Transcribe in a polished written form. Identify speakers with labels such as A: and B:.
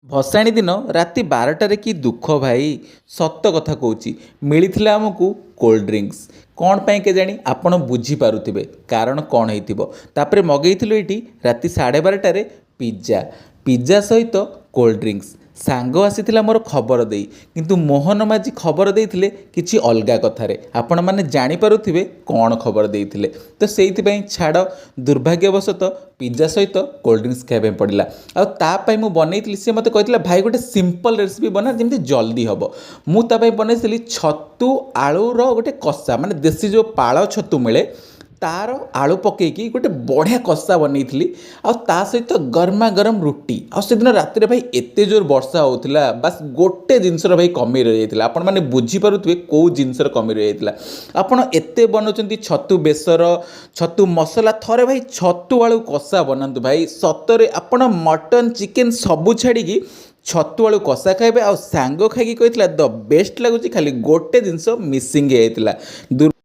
A: ଭସାଣି ଦିନ ରାତି 12টাରେ କି ଦୁଃଖ ଭାଇ। ସତ କଥା କହୁଛି, ମିଳିଥିଲା ଆମକୁ କୋଲ୍ଡ ଡ୍ରିଙ୍କସ୍। କ'ଣ ପାଇଁ କେଜାଣି ଆପଣ ବୁଝିପାରୁଥିବେ କାରଣ କ'ଣ ହେଇଥିବ। ତାପରେ ମଗେଇଥିଲୁ ଏଇଠି ରାତି 12:30ଟାରେ ପିଜ୍ଜା ସହିତ କୋଲ୍ଡ ଡ୍ରିଙ୍କସ୍। ସାଙ୍ଗ ଆସିଥିଲା ମୋର ଖବର ଦେଇ, କିନ୍ତୁ ମୋହନ ମାଝି ଖବର ଦେଇଥିଲେ କିଛି ଅଲଗା କଥାରେ। ଆପଣମାନେ ଜାଣିପାରୁଥିବେ କ'ଣ ଖବର ଦେଇଥିଲେ। ତ ସେଇଥିପାଇଁ ଛାଡ଼, ଦୁର୍ଭାଗ୍ୟବଶତଃ ପିଜ୍ଜା ସହିତ କୋଲ୍ଡ ଡ୍ରିଙ୍କସ୍ ଖାଇବା ପାଇଁ ପଡ଼ିଲା। ଆଉ ତା ପାଇଁ ମୁଁ ବନେଇଥିଲି, ସେ ମୋତେ କହିଥିଲା ଭାଇ ଗୋଟେ ସିମ୍ପଲ୍ ରେସିପି ବନା ଯେମିତି ଜଲ୍ଦି ହେବ। ମୁଁ ତା ପାଇଁ ବନେଇଥିଲି ଛତୁ ଆଳୁର ଗୋଟେ କଷା, ମାନେ ଦେଶୀ ଯେଉଁ ପାଳ ଛତୁ ମିଳେ ତାର ଆଳୁ ପକେଇକି ଗୋଟେ ବଢ଼ିଆ କଷା ବନେଇଥିଲି। ଆଉ ତା ସହିତ ଗରମା ଗରମ ରୁଟି। ଆଉ ସେଦିନ ରାତିରେ ଭାଇ ଏତେ ଜୋର ବର୍ଷା ହେଉଥିଲା, ବାସ୍ ଗୋଟେ ଜିନିଷର ଭାଇ କମି ରହିଯାଇଥିଲା। ଆପଣମାନେ ବୁଝିପାରୁଥିବେ କେଉଁ ଜିନିଷର କମି ରହିଯାଇଥିଲା। ଆପଣ ଏତେ ବନାଉଛନ୍ତି ଛତୁ ବେସର, ଛତୁ ମସଲା, ଥରେ ଭାଇ ଛତୁ ଆଳୁ କଷା ବନାନ୍ତୁ ଭାଇ। ସତରେ ଆପଣ ମଟନ୍ ଚିକେନ୍ ସବୁ ଛାଡ଼ିକି ଛତୁ ଆଳୁ କଷା ଖାଇବେ। ଆଉ ସାଙ୍ଗ ଖାଇକି କହିଥିଲା ଦ ବେଷ୍ଟ ଲାଗୁଛି, ଖାଲି ଗୋଟେ ଜିନିଷ ମିସିଂ ହେଇଯାଇଥିଲା।